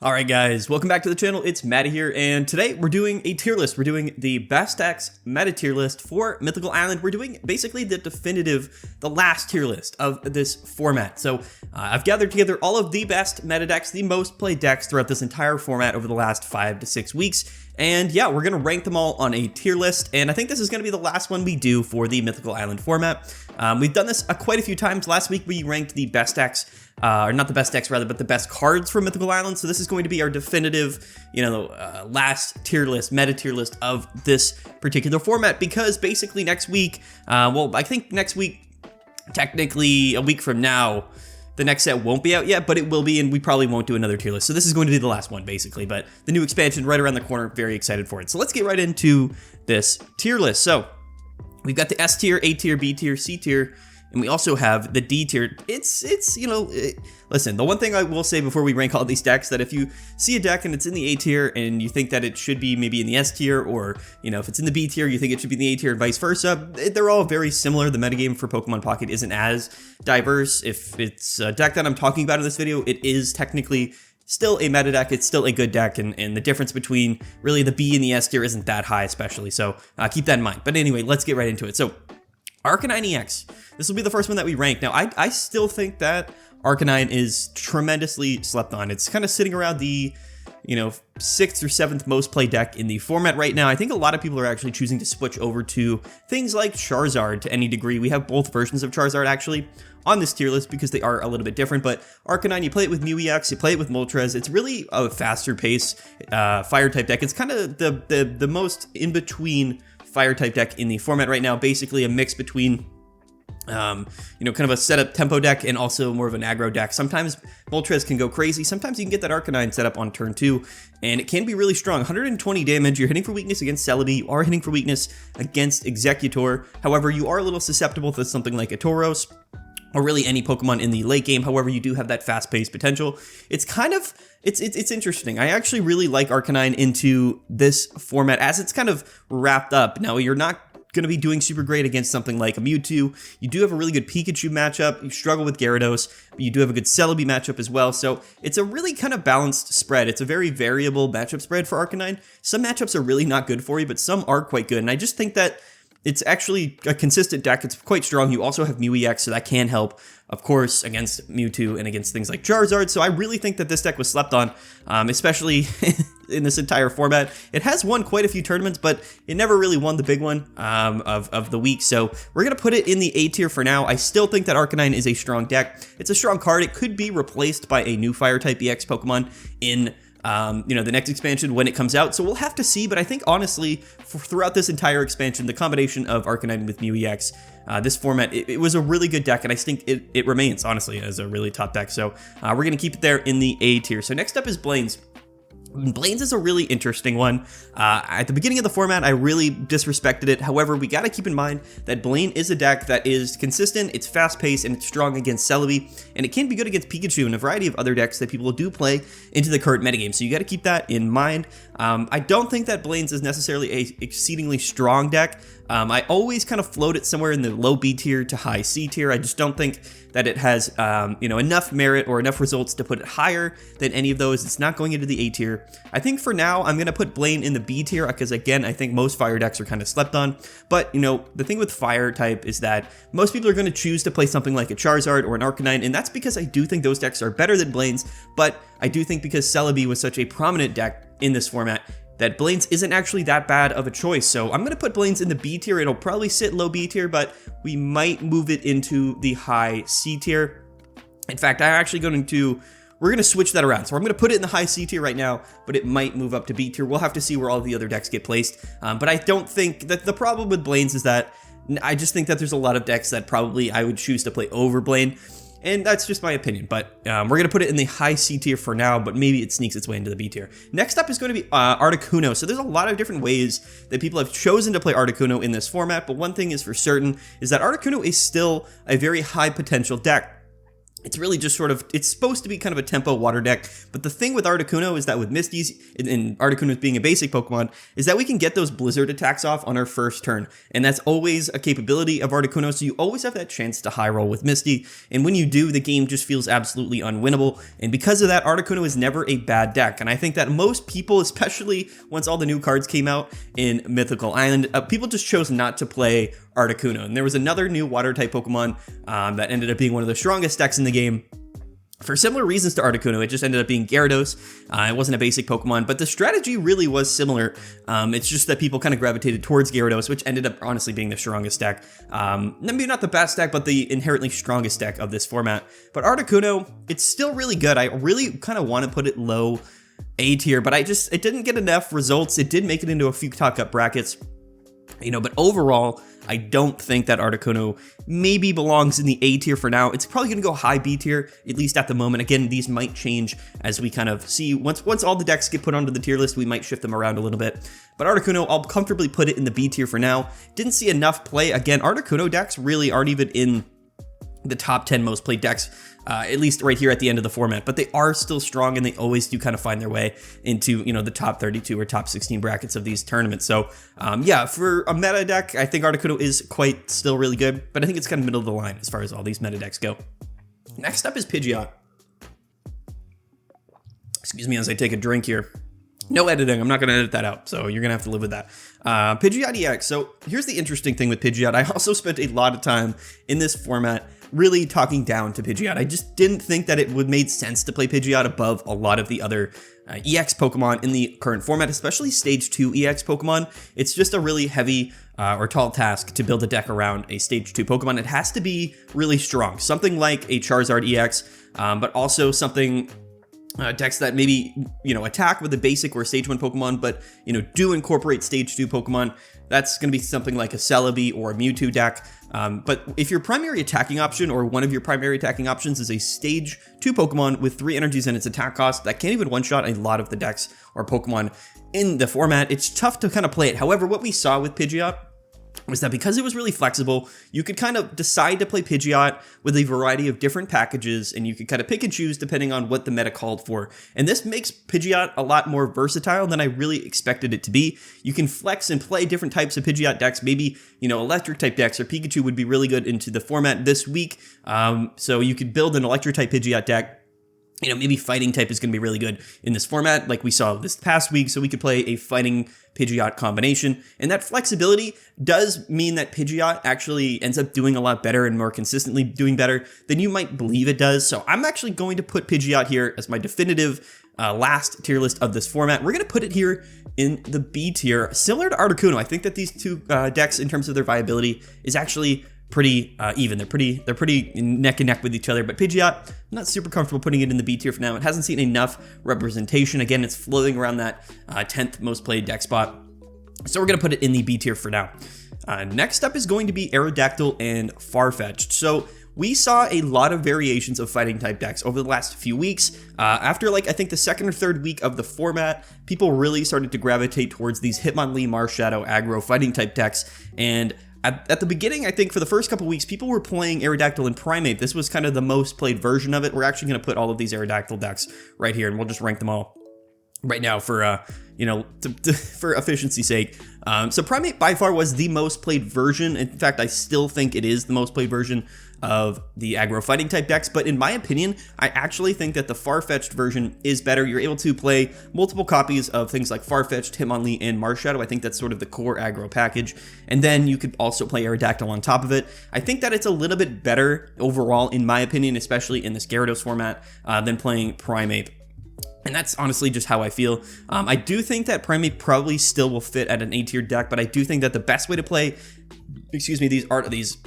Alright guys, welcome back to the channel. It's Matty here, and today we're doing a tier list. We're doing the best decks meta tier list for Mythical Island. We're doing basically the last tier list of this format. So I've gathered together all of the best meta decks, the most played decks throughout this entire format over the last 5 to 6 weeks. And yeah, we're going to rank them all on a tier list, and I think this is going to be the last one we do for the Mythical Island format. We've done this quite a few times. Last week we ranked the best decks, or not the best decks rather, but the best cards from Mythical Island. So this is going to be our definitive, last tier list, meta tier list of this particular format, because basically next week, well, I think next week, technically a week from now, the next set won't be out yet, but it will be, and we probably won't do another tier list. So this is going to be the last one, basically, but the new expansion right around the corner, very excited for it. So let's get right into this tier list. So we've got the S tier, A tier, B tier, C tier, and we also have the D tier. Listen, the one thing I will say before we rank all these decks, that if you see a deck and it's in the A tier and you think that it should be maybe in the S tier, or, if it's in the B tier, you think it should be in the A tier and vice versa, they're all very similar. The metagame for Pokemon Pocket isn't as diverse. If it's a deck that I'm talking about in this video, it is technically still a meta deck. It's still a good deck, and the difference between really the B and the S tier isn't that high, especially. So keep that in mind. But anyway, let's get right into it. So Arcanine EX. This will be the first one that we rank. Now, I still think that Arcanine is tremendously slept on. It's kind of sitting around the, 6th or 7th most played deck in the format right now. I think a lot of people are actually choosing to switch over to things like Charizard to any degree. We have both versions of Charizard actually on this tier list because they are a little bit different, but Arcanine, you play it with Mew EX, you play it with Moltres. It's really a faster pace fire type deck. It's kind of the most in between fire type deck in the format right now, basically a mix between kind of a setup tempo deck and also more of an aggro deck. Sometimes Moltres can go crazy. Sometimes you can get that Arcanine set up on turn 2, and it can be really strong. 120 damage. You're hitting for weakness against Celebi. You are hitting for weakness against Exeggutor. However, you are a little susceptible to something like a Tauros, or really any Pokemon in the late game. However, you do have that fast-paced potential. It's kind of, it's interesting. I actually really like Arcanine into this format as it's kind of wrapped up. Now, you're not going to be doing super great against something like a Mewtwo. You do have a really good Pikachu matchup. You struggle with Gyarados, but you do have a good Celebi matchup as well. So it's a really kind of balanced spread. It's a very variable matchup spread for Arcanine. Some matchups are really not good for you, but some are quite good. And I just think that it's actually a consistent deck. It's quite strong. You also have Mew EX, so that can help, of course, against Mewtwo and against things like Charizard. So I really think that this deck was slept on, especially in this entire format. It has won quite a few tournaments, but it never really won the big one of the week. So we're going to put it in the A tier for now. I still think that Arcanine is a strong deck. It's a strong card. It could be replaced by a new Fire-type EX Pokemon in the next expansion when it comes out. So we'll have to see, but I think honestly, throughout this entire expansion, the combination of Arcanine with Mew EX, this format, it was a really good deck, and I think it remains, honestly, as a really top deck. So we're going to keep it there in the A tier. So next up is Blane's. Blane's is a really interesting one. At the beginning of the format, I really disrespected it. However, we got to keep in mind that Blane is a deck that is consistent, it's fast-paced, and it's strong against Celebi, and it can be good against Pikachu and a variety of other decks that people do play into the current metagame. So you got to keep that in mind. I don't think that Blane's is necessarily a exceedingly strong deck. I always kind of float it somewhere in the low B tier to high C tier. I just don't think that it has, enough merit or enough results to put it higher than any of those. It's not going into the A tier. I think for now, I'm going to put Blane in the B tier because, again, I think most fire decks are kind of slept on. But, the thing with fire type is that most people are going to choose to play something like a Charizard or an Arcanine, and that's because I do think those decks are better than Blane's, but I do think because Celebi was such a prominent deck in this format, that Blane's isn't actually that bad of a choice. So I'm going to put Blane's in the B tier. It'll probably sit low B tier, but we might move it into the high C tier. In fact, we're going to switch that around. So I'm going to put it in the high C tier right now, but it might move up to B tier. We'll have to see where all the other decks get placed. But I don't think that the problem with Blane's is that I just think that there's a lot of decks that probably I would choose to play over Blane. And that's just my opinion, but we're going to put it in the high C tier for now, but maybe it sneaks its way into the B tier. Next up is going to be Articuno. So there's a lot of different ways that people have chosen to play Articuno in this format, but one thing is for certain is that Articuno is still a very high potential deck. it's really just sort of, it's supposed to be kind of a tempo water deck, but the thing with Articuno is that with Misty's, and Articuno being a basic Pokemon, is that we can get those Blizzard attacks off on our first turn, and that's always a capability of Articuno, so you always have that chance to high roll with Misty, and when you do, the game just feels absolutely unwinnable, and because of that, Articuno is never a bad deck, and I think that most people, especially once all the new cards came out in Mythical Island, people just chose not to play Articuno, and there was another new water type Pokemon that ended up being one of the strongest decks in the game. For similar reasons to Articuno, it just ended up being Gyarados. It wasn't a basic Pokemon, but the strategy really was similar. It's just that people kind of gravitated towards Gyarados, which ended up honestly being the strongest deck. Maybe not the best deck, but the inherently strongest deck of this format. But Articuno, it's still really good. I really kind of want to put it low A tier, but it didn't get enough results. It did make it into a few top cut brackets, but overall, I don't think that Articuno maybe belongs in the A tier for now. It's probably going to go high B tier, at least at the moment. Again, these might change as we kind of see. Once all the decks get put onto the tier list, we might shift them around a little bit. But Articuno, I'll comfortably put it in the B tier for now. Didn't see enough play. Again, Articuno decks really aren't even in the top 10 most played decks, at least right here at the end of the format, but they are still strong, and they always do kind of find their way into, the top 32 or top 16 brackets of these tournaments. So yeah, for a meta deck, I think Articuno is quite still really good, but I think it's kind of middle of the line as far as all these meta decks go. Next up is Pidgeot. Excuse me as I take a drink here. No editing, I'm not going to edit that out, so you're going to have to live with that. Pidgeot EX, so here's the interesting thing with Pidgeot. I also spent a lot of time in this format really talking down to Pidgeot. I just didn't think that it would make sense to play Pidgeot above a lot of the other EX Pokemon in the current format, especially Stage 2 EX Pokemon. It's just a really heavy or tall task to build a deck around a Stage 2 Pokemon. It has to be really strong, something like a Charizard EX, but also something decks that maybe, attack with a basic or Stage 1 Pokemon, but, do incorporate Stage 2 Pokemon. That's going to be something like a Celebi or a Mewtwo deck. But if your primary attacking option or one of your primary attacking options is a Stage 2 Pokemon with 3 energies and its attack cost, that can't even one-shot a lot of the decks or Pokemon in the format, it's tough to kind of play it. However, what we saw with Pidgeot was that because it was really flexible, you could kind of decide to play Pidgeot with a variety of different packages, and you could kind of pick and choose depending on what the meta called for. And this makes Pidgeot a lot more versatile than I really expected it to be. You can flex and play different types of Pidgeot decks. Maybe, electric type decks or Pikachu would be really good into the format this week. So you could build an electric type Pidgeot deck. Maybe fighting type is going to be really good in this format like we saw this past week, so we could play a fighting Pidgeot combination. And that flexibility does mean that Pidgeot actually ends up doing a lot better and more consistently doing better than you might believe it does. So I'm actually going to put Pidgeot here as my definitive last tier list of this format. We're going to put it here in the B tier, similar to Articuno. I think that these two decks, in terms of their viability, is actually pretty even. They're pretty neck and neck with each other, but Pidgeot, I'm not super comfortable putting it in the B tier for now. It hasn't seen enough representation. Again, it's floating around that 10th most played deck spot. So we're going to put it in the B tier for now. Next up is going to be Aerodactyl and Farfetch'd. So we saw a lot of variations of fighting type decks over the last few weeks. After I think the second or third week of the format, people really started to gravitate towards these Hitmonlee, Marshadow, aggro fighting type decks. And at the beginning, I think for the first couple weeks, people were playing Aerodactyl and Primeape. This was kind of the most played version of it. We're actually going to put all of these Aerodactyl decks right here, and we'll just rank them all right now for, for efficiency's sake. So Primeape by far was the most played version. In fact, I still think it is the most played version of the aggro fighting type decks, but in my opinion, I actually think that the Farfetch'd version is better. You're able to play multiple copies of things like Farfetch'd, Hitmonlee, and Marshadow. I think that's sort of the core aggro package, and then you could also play Aerodactyl on top of it. I think that it's a little bit better overall, in my opinion, especially in this Gyarados format, than playing Primeape. And that's honestly just how I feel. I do think that Primeape probably still will fit at an A-tier deck, but I do think that the best way to play, these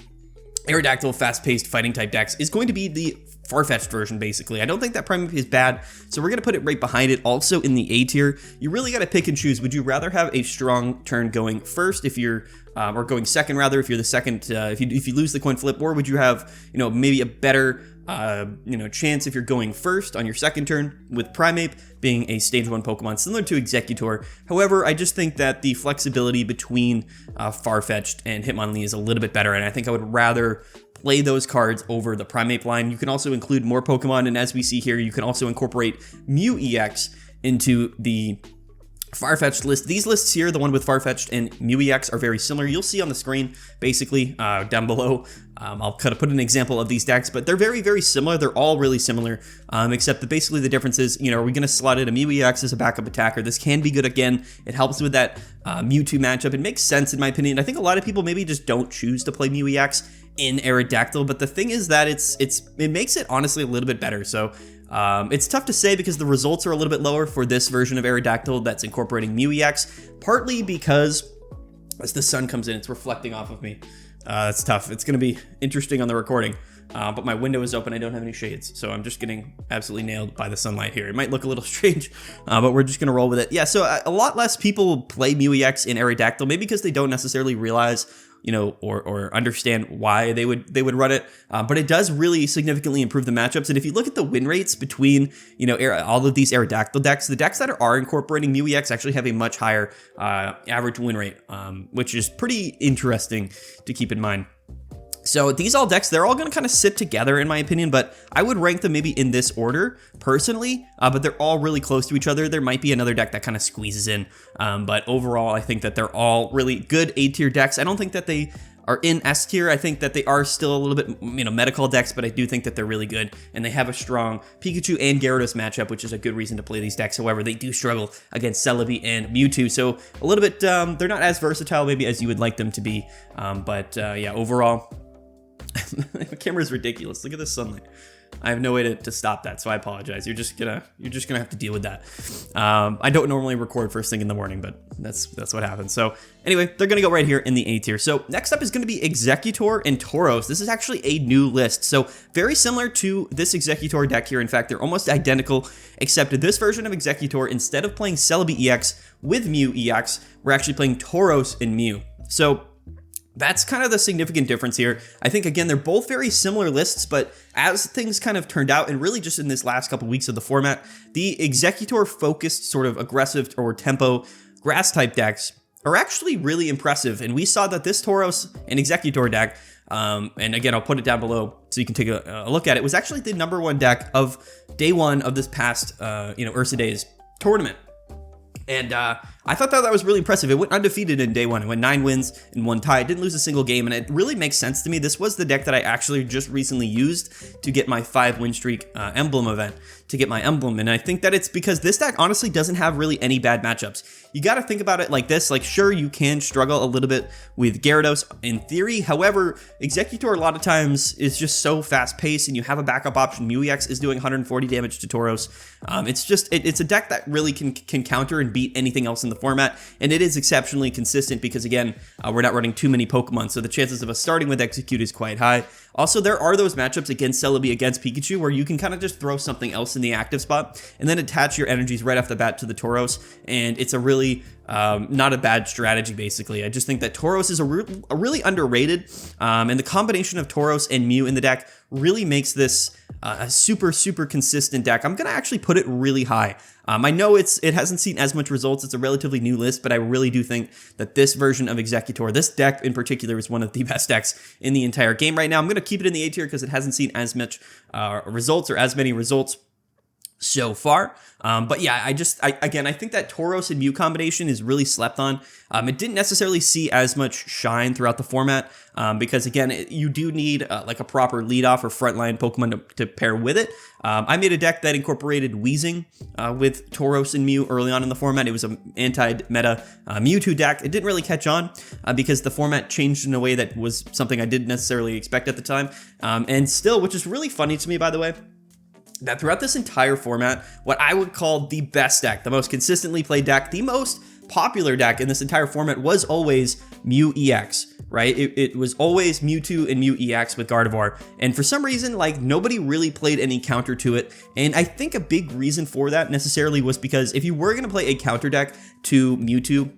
Aerodactyl fast-paced fighting type decks is going to be the Farfetch'd version, basically. I don't think that Primeape is bad, so we're going to put it right behind it. Also in the A tier, you really got to pick and choose. Would you rather have a strong turn going first if you're, or going second rather, if you're the second, if you lose the coin flip, or would you have, maybe a better chance if you're going first on your second turn, with Primeape being a stage 1 Pokemon similar to Exeggutor. However, I just think that the flexibility between Farfetch'd and Hitmonlee is a little bit better, and I think I would rather play those cards over the Primeape line. You can also include more Pokemon, and as we see here, you can also incorporate Mew EX into the Farfetch'd list. These lists here, the one with Farfetch'd and Mew EX, are very similar. You'll see on the screen, basically, down below. I'll kind of put an example of these decks, but they're very, very similar. They're all really similar, except that basically the difference is, are we going to slot in a Mew EX as a backup attacker? This can be good again. It helps with that Mewtwo matchup. It makes sense, in my opinion. I think a lot of people maybe just don't choose to play Mew EX in Aerodactyl, but the thing is that it makes it honestly a little bit better. So it's tough to say because the results are a little bit lower for this version of Aerodactyl that's incorporating Mew EX, partly because as the sun comes in, it's reflecting off of me. That's tough. It's going to be interesting on the recording, but my window is open. I don't have any shades, so I'm just getting absolutely nailed by the sunlight here. It might look a little strange, but we're just going to roll with it. Yeah, so a lot less people play Mew EX in Aerodactyl, maybe because they don't necessarily realize or understand why they would run it. But it does really significantly improve the matchups. And if you look at the win rates between, all of these Aerodactyl decks, the decks that are incorporating Mew EX actually have a much higher average win rate, which is pretty interesting to keep in mind. So these all decks, they're all going to kind of sit together in my opinion, but I would rank them maybe in this order personally, but they're all really close to each other. There might be another deck that kind of squeezes in, but overall I think that they're all really good A tier decks. I don't think that they are in S tier. I think that they are still a little bit, medical decks, but I do think that they're really good, and they have a strong Pikachu and Gyarados matchup, which is a good reason to play these decks. However, they do struggle against Celebi and Mewtwo, so a little bit, they're not as versatile maybe as you would like them to be, but yeah, overall, the camera is ridiculous. Look at this sunlight. I have no way to stop that, so I apologize. You're just gonna have to deal with that. I don't normally record first thing in the morning, but that's what happens. So anyway, they're gonna go right here in the A tier. So next up is gonna be Exeggutor and Tauros. This is actually a new list, so very similar to this Exeggutor deck here. In fact, they're almost identical, except this version of Exeggutor, instead of playing Celebi EX with Mew EX, we're actually playing Tauros and Mew. So that's kind of the significant difference here. I think, again, they're both very similar lists, but as things kind of turned out, and really just in this last couple weeks of the format, the Exeggutor-focused sort of aggressive or tempo grass-type decks are actually really impressive. And we saw that this Tauros and Exeggutor deck, and again, I'll put it down below so you can take a look at it, was actually the #1 deck of day one of this past, Ursa Days tournament. And I thought that was really impressive. It went undefeated in day one. It went 9 wins and 1 tie. It didn't lose a single game, and it really makes sense to me. This was the deck that I actually just recently used to get my 5 win streak emblem event, to get my emblem. And I think that it's because this deck honestly doesn't have really any bad matchups. You got to think about it like this. Like, sure, you can struggle a little bit with Gyarados in theory. However, Exeggutor a lot of times is just so fast paced, and you have a backup option. Mew EX is doing 140 damage to Tauros. It's a deck that really can counter and beat anything else in the format, and it is exceptionally consistent because, again, we're not running too many Pokemon, so the chances of us starting with Exeggutor is quite high. Also, there are those matchups against Celebi, against Pikachu, where you can kind of just throw something else in the active spot and then attach your energies right off the bat to the Tauros, and it's a really not a bad strategy, basically. I just think that Tauros is a really underrated, and the combination of Tauros and Mew in the deck really makes this a super, super consistent deck. I'm going to actually put it really high. I know it hasn't seen as much results. It's a relatively new list, but I really do think that this version of Exeggutor, this deck in particular, is one of the best decks in the entire game right now. I'm going to keep it in the A tier because it hasn't seen as much results, or as many results so far. But yeah, I think that Tauros and Mew combination is really slept on. It didn't necessarily see as much shine throughout the format because, again, you do need like a proper leadoff or frontline Pokemon to pair with it. I made a deck that incorporated Weezing with Tauros and Mew early on in the format. It was an anti-meta Mewtwo deck. It didn't really catch on because the format changed in a way that was something I didn't necessarily expect at the time. And still, which is really funny to me, by the way, that throughout this entire format, what I would call the best deck, the most consistently played deck, the most popular deck in this entire format was always Mew EX, right? It was always Mewtwo and Mew EX with Gardevoir. And for some reason, like, nobody really played any counter to it. And I think a big reason for that necessarily was because if you were going to play a counter deck to Mewtwo,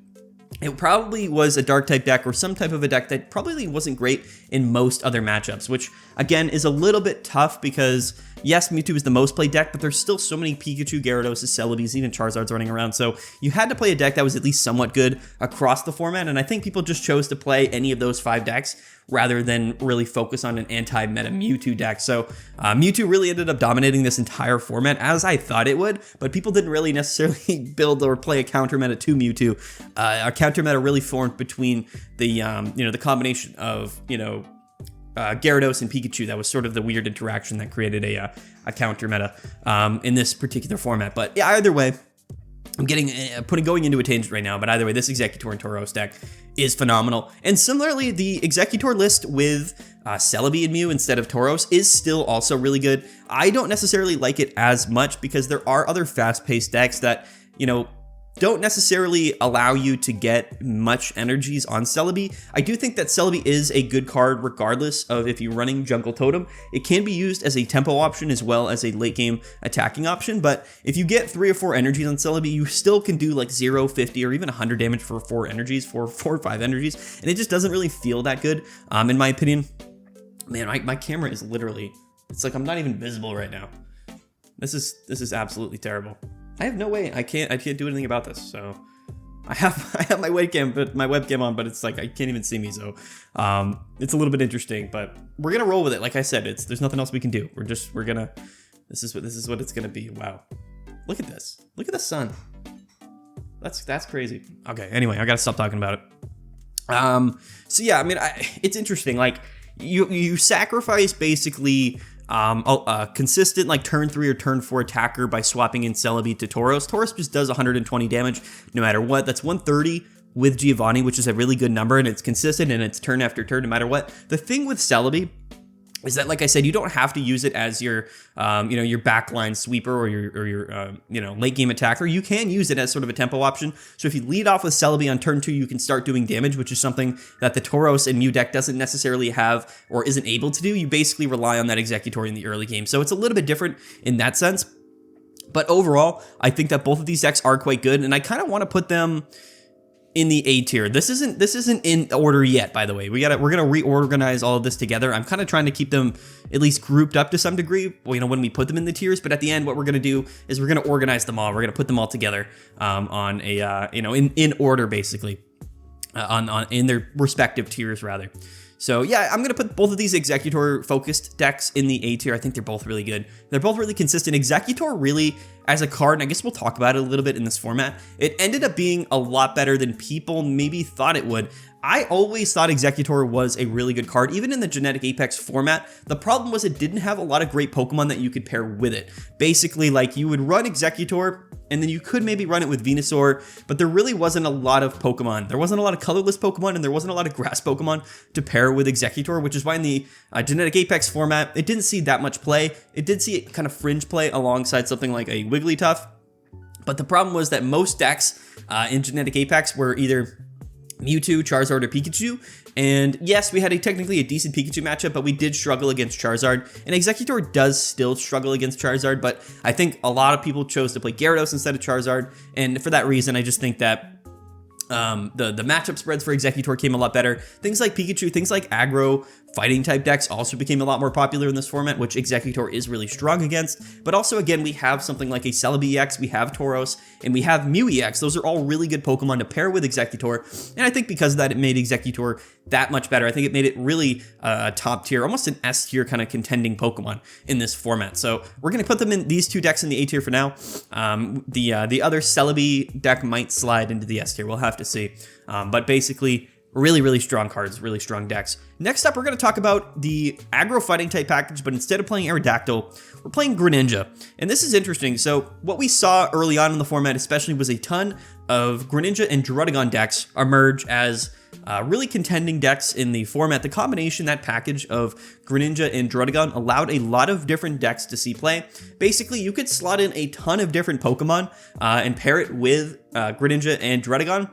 it probably was a dark type deck or some type of a deck that probably wasn't great in most other matchups, which again is a little bit tough because, Yes, Mewtwo is the most played deck, but there's still so many Pikachu, Gyarados, Celebes, even Charizards running around. So you had to play a deck that was at least somewhat good across the format. And I think people just chose to play any of those 5 decks rather than really focus on an anti-meta Mewtwo deck. So Mewtwo really ended up dominating this entire format, as I thought it would, but people didn't really necessarily build or play a counter meta to Mewtwo. Our counter meta really formed between the the combination of Gyarados and Pikachu. That was sort of the weird interaction that created a counter meta in this particular format. But yeah, either way, I'm going into a tangent right now, but either way, this Exeggutor and Tauros deck is phenomenal. And similarly, the Exeggutor list with Celebi and Mew instead of Tauros is still also really good. I don't necessarily like it as much because there are other fast-paced decks that, don't necessarily allow you to get much energies on Celebi. I do think that Celebi is a good card regardless of if you're running Jungle Totem. It can be used as a tempo option as well as a late game attacking option, but if you get 3 or 4 energies on Celebi, you still can do like 0, 50, or even 100 damage for 4 energies, for 4 or 5 energies, and it just doesn't really feel that good, in my opinion. Man, my camera is literally, it's like I'm not even visible right now. This is absolutely terrible. I have no way. I can't do anything about this. So I have my webcam on, but it's like I can't even see me. So it's a little bit interesting, but we're gonna roll with it. Like I said, there's nothing else we can do. We're gonna. This is what it's gonna be. Wow, look at this. Look at the sun. That's crazy. Okay. Anyway, I gotta stop talking about it. So yeah, I mean, it's interesting. Like you sacrifice basically a consistent like turn 3 or turn 4 attacker by swapping in Celebi to Tauros. Tauros just does 120 damage no matter what. That's 130 with Giovanni, which is a really good number, and it's consistent and it's turn after turn no matter what. The thing with Celebi is that, like I said, you don't have to use it as your, your backline sweeper or your late game attacker. You can use it as sort of a tempo option. So if you lead off with Celebi on turn 2, you can start doing damage, which is something that the Tauros and Mew deck doesn't necessarily have or isn't able to do. You basically rely on that Exeggutor in the early game. So it's a little bit different in that sense. But overall, I think that both of these decks are quite good, and I kind of want to put them in the A tier. This isn't in order yet, by the way. We're gonna reorganize all of this together. I'm kind of trying to keep them at least grouped up to some degree, when we put them in the tiers. But at the end, what we're gonna do is we're gonna organize them all. We're gonna put them all together on a in order, basically, in their respective tiers rather. So yeah, I'm going to put both of these Exeggutor-focused decks in the A tier. I think they're both really good. They're both really consistent. Exeggutor really, as a card, and I guess we'll talk about it a little bit in this format, it ended up being a lot better than people maybe thought it would. I always thought Exeggutor was a really good card, even in the Genetic Apex format. The problem was it didn't have a lot of great Pokemon that you could pair with it. Basically, like, you would run Exeggutor, and then you could maybe run it with Venusaur, but there really wasn't a lot of Pokemon. There wasn't a lot of colorless Pokemon, and there wasn't a lot of grass Pokemon to pair with Exeggutor, which is why in the Genetic Apex format, it didn't see that much play. It did see kind of fringe play alongside something like a Wigglytuff, but the problem was that most decks in Genetic Apex were either Mewtwo, Charizard, or Pikachu. And yes, we had technically a decent Pikachu matchup, but we did struggle against Charizard. And Exeggutor does still struggle against Charizard, but I think a lot of people chose to play Gyarados instead of Charizard. And for that reason, I just think that the matchup spreads for Exeggutor came a lot better. Things like Pikachu, things like aggro, fighting type decks also became a lot more popular in this format, which Exeggutor is really strong against. But also, again, we have something like a Celebi EX, we have Tauros, and we have Mew EX. Those are all really good Pokemon to pair with Exeggutor. And I think because of that, it made Exeggutor that much better. I think it made it really top tier, almost an S tier kind of contending Pokemon in this format. So we're going to put them in these two decks in the A tier for now. The other Celebi deck might slide into the S tier. We'll have to see. But basically, really, really strong cards, really strong decks. Next up, we're going to talk about the aggro fighting type package, but instead of playing Aerodactyl, we're playing Greninja. And this is interesting. So what we saw early on in the format especially was a ton of Greninja and Druddigon decks emerge as really contending decks in the format. The combination, that package of Greninja and Druddigon, allowed a lot of different decks to see play. Basically, you could slot in a ton of different Pokemon and pair it with Greninja and Druddigon.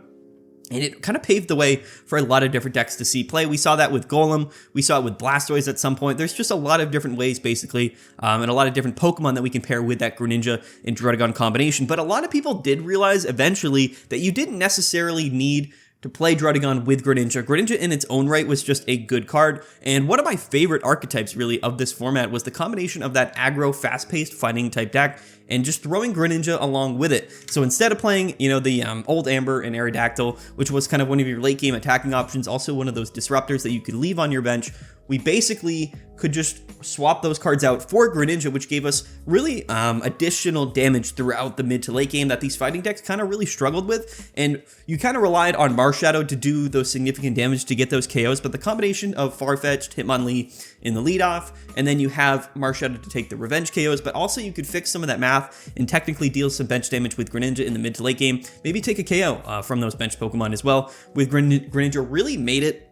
And it kind of paved the way for a lot of different decks to see play. We saw that with Golem. We saw it with Blastoise at some point. There's just a lot of different ways, basically, and a lot of different Pokemon that we can pair with that Greninja and Druddigon combination. But a lot of people did realize eventually that you didn't necessarily need to play Druddigon with Greninja. Greninja in its own right was just a good card, and one of my favorite archetypes really of this format was the combination of that aggro, fast-paced fighting type deck and just throwing Greninja along with it. So instead of playing, you know, the old Amber and Aerodactyl, which was kind of one of your late game attacking options, also one of those disruptors that you could leave on your bench, we basically could just swap those cards out for Greninja, which gave us really additional damage throughout the mid to late game that these fighting decks kind of really struggled with. And you kind of relied on Marshadow to do those significant damage to get those KOs, but the combination of Farfetch'd, Hitmonlee in the leadoff, and then you have Marshadow to take the revenge KOs, but also you could fix some of that math and technically deal some bench damage with Greninja in the mid to late game, maybe take a KO from those bench Pokemon as well. With Greninja really made it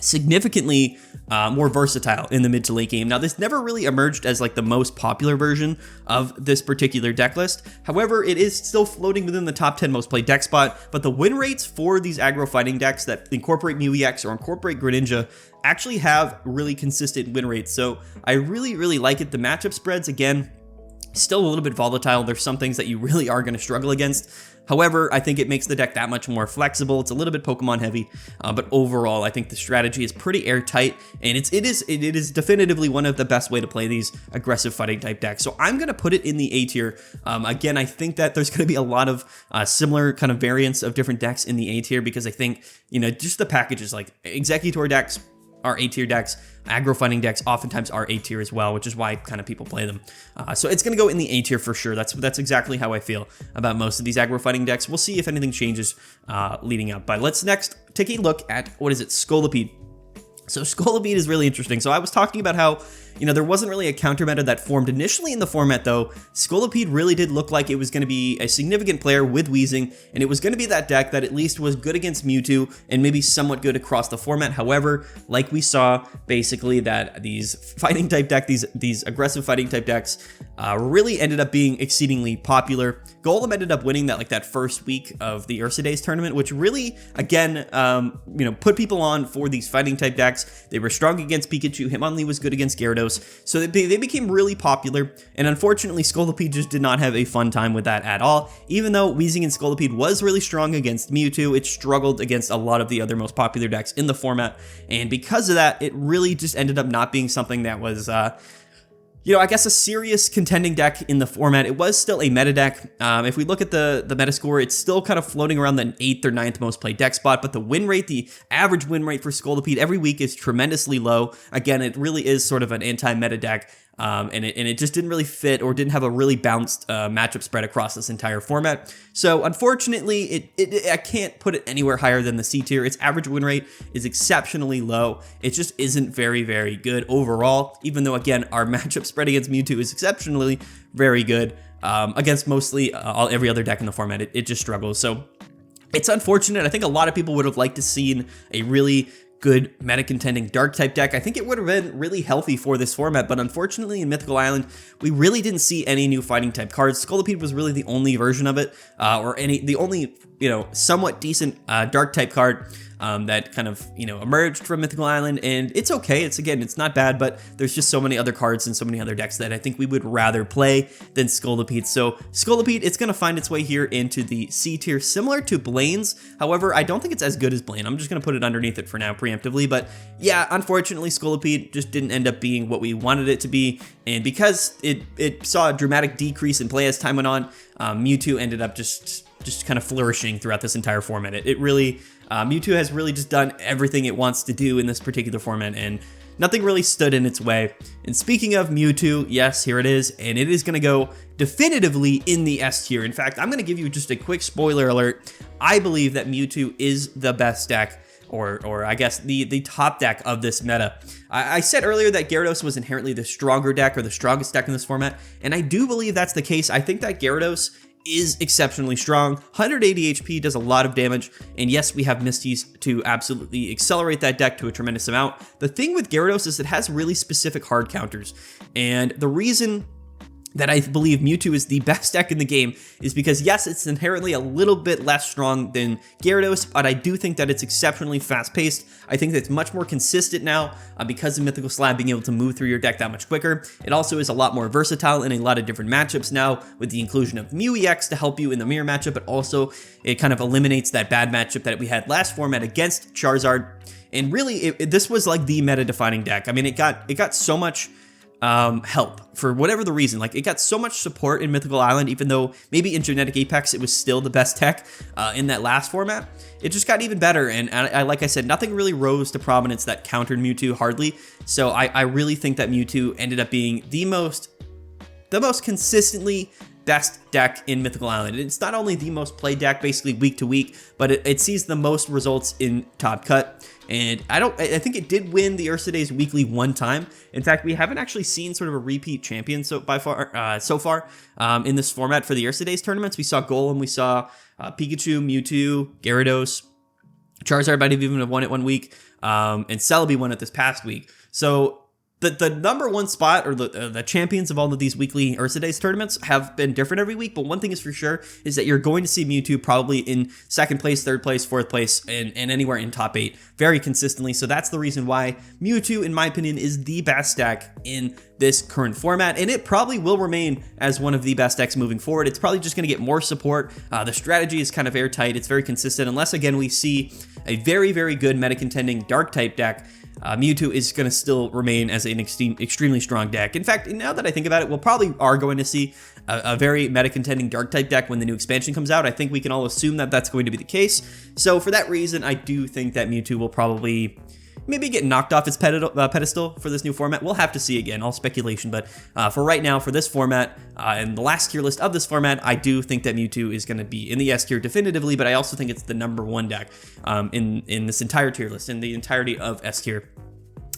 significantly more versatile in the mid to late game. Now, this never really emerged as like the most popular version of this particular deck list. However, it is still floating within the top 10 most played deck spot, but the win rates for these aggro fighting decks that incorporate Mew EX or incorporate Greninja actually have really consistent win rates. So I really like it. The matchup spreads, again, still a little bit volatile. There's some things that you really are going to struggle against. However, I think it makes the deck that much more flexible. It's a little bit Pokemon heavy, but overall, I think the strategy is pretty airtight, and it is definitively one of the best way to play these aggressive fighting type decks. So I'm going to put it in the A tier. Again, I think that there's going to be a lot of similar kind of variants of different decks in the A tier because I think, you know, just the packages like Exeggutor decks are A tier decks. Aggro fighting decks oftentimes are A tier as well, which is why kind of people play them. So it's going to go in the A tier for sure. That's exactly how I feel about most of these aggro fighting decks. We'll see if anything changes leading up. But let's next take a look at, what is it, Scolipede. So Scolipede is really interesting. So I was talking about how, you know, there wasn't really a counter meta that formed initially in the format, though. Scolipede really did look like it was going to be a significant player with Weezing, and it was going to be that deck that at least was good against Mewtwo and maybe somewhat good across the format. However, like we saw, basically that these fighting type deck, these aggressive fighting type decks really ended up being exceedingly popular. Golem ended up winning that first week of the Ursa Days tournament, which really, again, you know, put people on for these fighting type decks. They were strong against Pikachu. Hitmonlee was good against Gyarados. So they became really popular, and unfortunately Scolipede just did not have a fun time with that at all. Even though Weezing and Scolipede was really strong against Mewtwo, it struggled against a lot of the other most popular decks in the format, and because of that, it really just ended up not being something that was you know, I guess a serious contending deck in the format. It was still a meta deck. If we look at the meta score, it's still kind of floating around the 8th or 9th most played deck spot, but the win rate, the average win rate for Scolipede every week is tremendously low. Again, it really is sort of an anti-meta deck. And it just didn't really fit or didn't have a really balanced matchup spread across this entire format. So unfortunately, I can't put it anywhere higher than the C tier. Its average win rate is exceptionally low. It just isn't very good overall, even though, again, our matchup spread against Mewtwo is exceptionally very good. Against mostly every other deck in the format, it just struggles. So it's unfortunate. I think a lot of people would have liked to seen a really good meta contending dark type deck. I think it would have been really healthy for this format, but unfortunately in Mythical Island, we really didn't see any new fighting type cards. Scolipede was really the only version of it, the only, you know, somewhat decent dark type card that kind of, you know, emerged from Mythical Island, and it's okay. It's not bad, but there's just so many other cards and so many other decks that I think we would rather play than Scolipede. So Scolipede, it's going to find its way here into the C tier, similar to Blane's. However, I don't think it's as good as Blane. I'm just going to put it underneath it for now preemptively, but yeah, unfortunately Scolipede just didn't end up being what we wanted it to be, and because it saw a dramatic decrease in play as time went on, Mewtwo ended up just kind of flourishing throughout this entire format. It really, Mewtwo has really just done everything it wants to do in this particular format, and nothing really stood in its way. And speaking of Mewtwo, yes, here it is, and it is going to go definitively in the S tier. In fact, I'm going to give you just a quick spoiler alert. I believe that Mewtwo is the best deck, or I guess the top deck of this meta. I said earlier that Gyarados was inherently the stronger deck, or the strongest deck in this format, and I do believe that's the case. I think that Gyarados is exceptionally strong. 180 HP does a lot of damage, and yes, we have Misties to absolutely accelerate that deck to a tremendous amount. The thing with Gyarados is it has really specific hard counters, and the reason that I believe Mewtwo is the best deck in the game is because, yes, it's inherently a little bit less strong than Gyarados, but I do think that it's exceptionally fast-paced. I think that it's much more consistent now because of Mythical Slab being able to move through your deck that much quicker. It also is a lot more versatile in a lot of different matchups now with the inclusion of Mew EX to help you in the mirror matchup, but also it kind of eliminates that bad matchup that we had last format against Charizard. And really, this was like the meta-defining deck. I mean, it got so much help for whatever the reason. Like, it got so much support in Mythical Island, even though maybe in Genetic Apex it was still the best tech in that last format. It just got even better, and like I said, nothing really rose to prominence that countered Mewtwo hardly. So I really think that Mewtwo ended up being the most consistently best deck in Mythical Island. It's not only the most played deck basically week to week, but it sees the most results in Top Cut. And I think it did win the Ursa Days weekly one time. In fact, we haven't actually seen sort of a repeat champion so far in this format for the Ursa Days tournaments. We saw Golem, we saw Pikachu, Mewtwo, Gyarados, Charizard might have even won it one week, and Celebi won it this past week. So the number one spot, or the champions of all of these weekly Ursa Days tournaments, have been different every week, but one thing is for sure is that you're going to see Mewtwo probably in second place, third place, fourth place, and anywhere in top 8 very consistently. So that's the reason why Mewtwo, in my opinion, is the best deck in this current format, and it probably will remain as one of the best decks moving forward. It's probably just going to get more support. The strategy is kind of airtight. It's very consistent, unless, again, we see a very, very good meta-contending Dark-type deck. Mewtwo is going to still remain as an extremely strong deck. In fact, now that I think about it, we'll probably are going to see a very meta-contending Dark-type deck when the new expansion comes out. I think we can all assume that that's going to be the case. So for that reason, I do think that Mewtwo will probably maybe get knocked off its pedestal for this new format. We'll have to see again, all speculation. But for right now, for this format, and the last tier list of this format, I do think that Mewtwo is going to be in the S tier definitively, but I also think it's the number one deck in this entire tier list, in the entirety of S tier.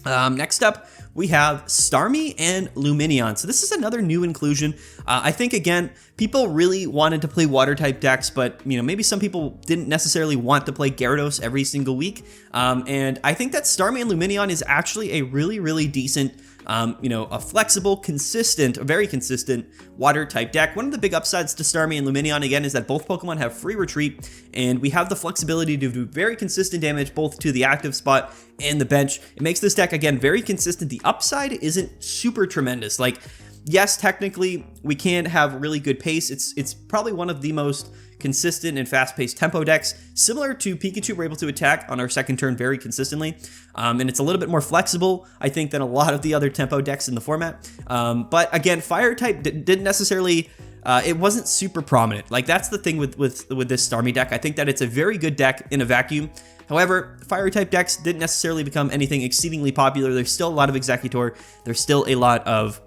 Next up, we have Starmie and Lumineon. So this is another new inclusion. I think, again, people really wanted to play water-type decks, but, maybe some people didn't necessarily want to play Gyarados every single week. And I think that Starmie and Lumineon is actually a really, really decent, a flexible, consistent, a very consistent water-type deck. One of the big upsides to Starmie and Lumineon, again, is that both Pokemon have free retreat, and we have the flexibility to do very consistent damage both to the active spot and the bench. It makes this deck, again, very consistent. The upside isn't super tremendous. Like, yes, technically, we can have really good pace. It's probably one of the most consistent and fast-paced tempo decks. Similar to Pikachu, we're able to attack on our second turn very consistently, and it's a little bit more flexible, I think, than a lot of the other tempo decks in the format. But again, Fire-type didn't necessarily... it wasn't super prominent. Like, that's the thing with this Starmie deck. I think that it's a very good deck in a vacuum. However, Fire-type decks didn't necessarily become anything exceedingly popular. There's still a lot of Exeggutor. There's still a lot of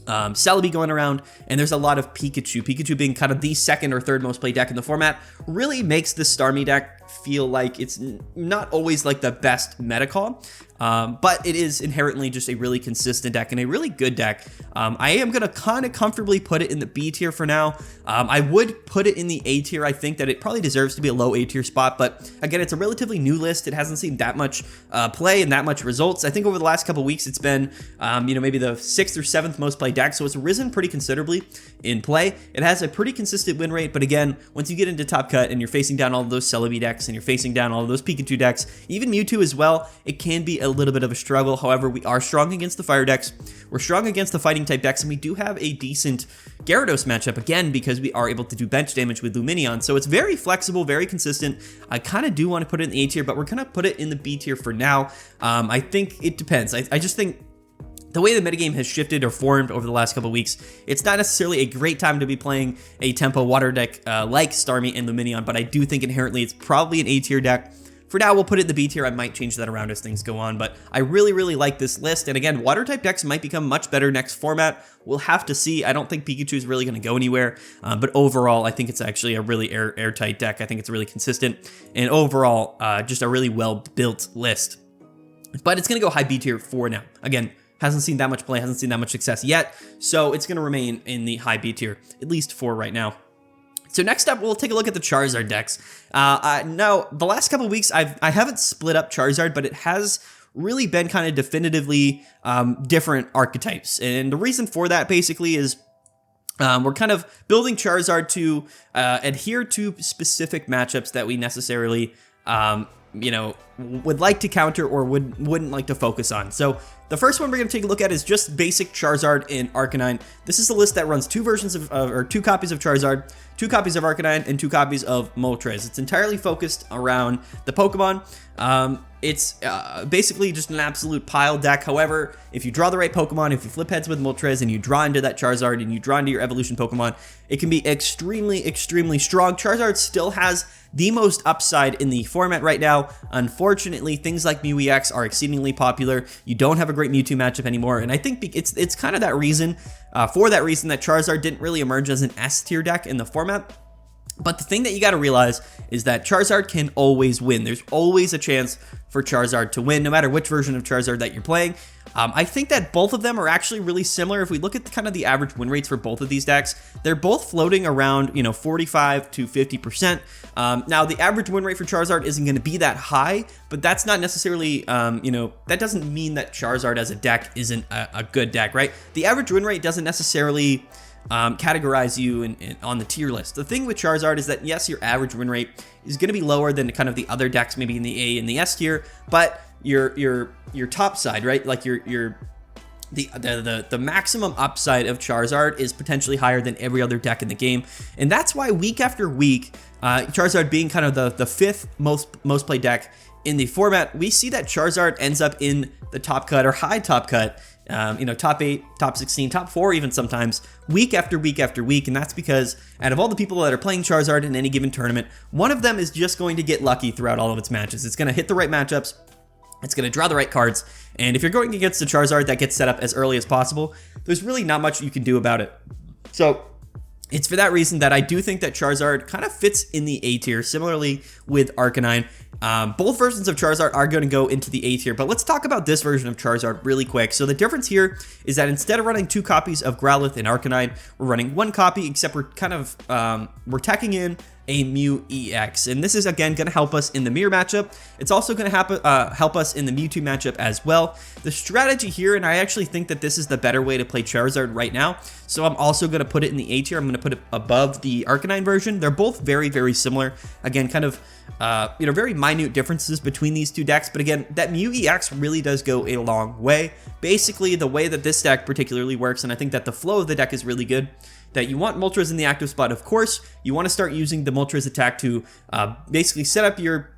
Celebi going around, and there's a lot of Pikachu. Pikachu being kind of the second or third most played deck in the format really makes the Starmie deck feel like it's not always like the best meta call, but it is inherently just a really consistent deck and a really good deck. I am going to kind of comfortably put it in the B tier for now. I would put it in the A tier. I think that it probably deserves to be a low A tier spot, but again, it's a relatively new list. It hasn't seen that much play and that much results. I think over the last couple weeks, it's been, maybe the 6th or 7th most played deck, so it's risen pretty considerably in play. It has a pretty consistent win rate, but again, once you get into Top Cut and you're facing down all of those Celebi decks and you're facing down all of those Pikachu decks, even Mewtwo as well, it can be a little bit of a struggle. However, we are strong against the fire decks, we're strong against the fighting type decks, and we do have a decent Gyarados matchup, again, because we are able to do bench damage with Lumineon. So it's very flexible, very consistent. I kind of do want to put it in the A tier, but we're going to put it in the B tier for now. I think it depends. I just think the way the metagame has shifted or formed over the last couple of weeks, it's not necessarily a great time to be playing a tempo water deck like Starmie and Lumineon, but I do think inherently it's probably an A tier deck. For now, we'll put it in the B tier. I might change that around as things go on, but I really, really like this list. And again, water-type decks might become much better next format. We'll have to see. I don't think Pikachu is really going to go anywhere, but overall, I think it's actually a really airtight deck. I think it's really consistent, and overall, just a really well-built list. But it's going to go high B tier for now. Again, hasn't seen that much play, hasn't seen that much success yet, so it's going to remain in the high B tier, at least for right now. So next up, we'll take a look at the Charizard decks. Now, the last couple of weeks, I haven't split up Charizard, but it has really been kind of definitively different archetypes. And the reason for that basically is We're kind of building Charizard to adhere to specific matchups that we necessarily, would like to counter or wouldn't like to focus on. So the first one we're going to take a look at is just basic Charizard in Arcanine. This is a list that runs two versions of, or 2 copies of Charizard, 2 copies of Arcanine, and 2 copies of Moltres. It's entirely focused around the Pokemon. It's basically just an absolute pile deck. However, if you draw the right Pokemon, if you flip heads with Moltres and you draw into that Charizard and you draw into your evolution Pokemon, it can be extremely, extremely strong. Charizard still has the most upside in the format right now. Unfortunately, things like Mew EX are exceedingly popular. You don't have a great Mewtwo matchup anymore, and I think it's kind of that reason, for that reason that Charizard didn't really emerge as an S tier deck in the format. But the thing that you got to realize is that Charizard can always win. There's always a chance for Charizard to win, no matter which version of Charizard that you're playing. I think that both of them are actually really similar. If we look at kind of the average win rates for both of these decks, they're both floating around, 45 to 50%. Now, the average win rate for Charizard isn't going to be that high, but that's not necessarily, that doesn't mean that Charizard as a deck isn't a good deck, right? The average win rate doesn't necessarily categorize you on the tier list. The thing with Charizard is that, yes, your average win rate is going to be lower than kind of the other decks, maybe in the A and the S tier, but your top side, right? Like the maximum upside of Charizard is potentially higher than every other deck in the game, and that's why week after week, Charizard being kind of the 5th most played deck in the format, we see that Charizard ends up in the top cut or high top cut. Top 8, top 16, top 4 even sometimes, week after week after week, and that's because out of all the people that are playing Charizard in any given tournament, one of them is just going to get lucky throughout all of its matches. It's going to hit the right matchups, it's going to draw the right cards, and if you're going against a Charizard that gets set up as early as possible, there's really not much you can do about it. So it's for that reason that I do think that Charizard kind of fits in the A tier, similarly with Arcanine. Both versions of Charizard are going to go into the A tier, but let's talk about this version of Charizard really quick. So the difference here is that instead of running 2 copies of Growlithe and Arcanine, we're running 1 copy, except we're kind of, we're tacking in a Mew EX, and this is again going to help us in the mirror matchup. It's also going to help us in the Mewtwo matchup as well. The strategy here, and I actually think that this is the better way to play Charizard right now, so I'm also going to put it in the A tier. I'm going to put it above the Arcanine version. They're both very, very similar. Again, kind of very minute differences between these 2 decks, but again, that Mew EX really does go a long way. Basically, the way that this deck particularly works, and I think that the flow of the deck is really good, that you want Moltres in the active spot, of course. You want to start using the Moltres attack to basically set up your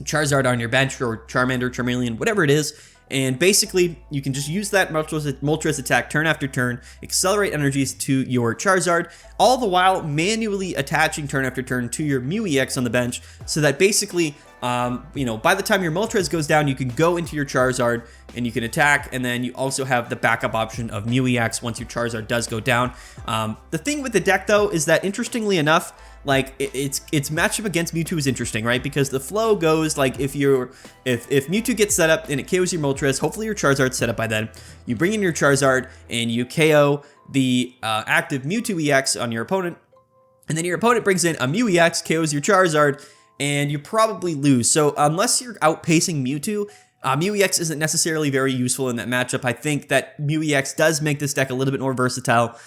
Charizard on your bench, or Charmander, Charmeleon, whatever it is, and basically you can just use that Moltres attack turn after turn, accelerate energies to your Charizard, all the while manually attaching turn after turn to your Mew EX on the bench, so that basically by the time your Moltres goes down, you can go into your Charizard and you can attack, and then you also have the backup option of Mew EX once your Charizard does go down. The thing with the deck, though, is that interestingly enough, like its matchup against Mewtwo is interesting, right? Because the flow goes like if Mewtwo gets set up and it KOs your Moltres, hopefully your Charizard's set up by then. You bring in your Charizard and you KO the active Mewtwo EX on your opponent, and then your opponent brings in a Mew EX, KOs your Charizard, and you probably lose. So unless you're outpacing Mewtwo, Mew EX isn't necessarily very useful in that matchup. I think that Mew EX does make this deck a little bit more versatile.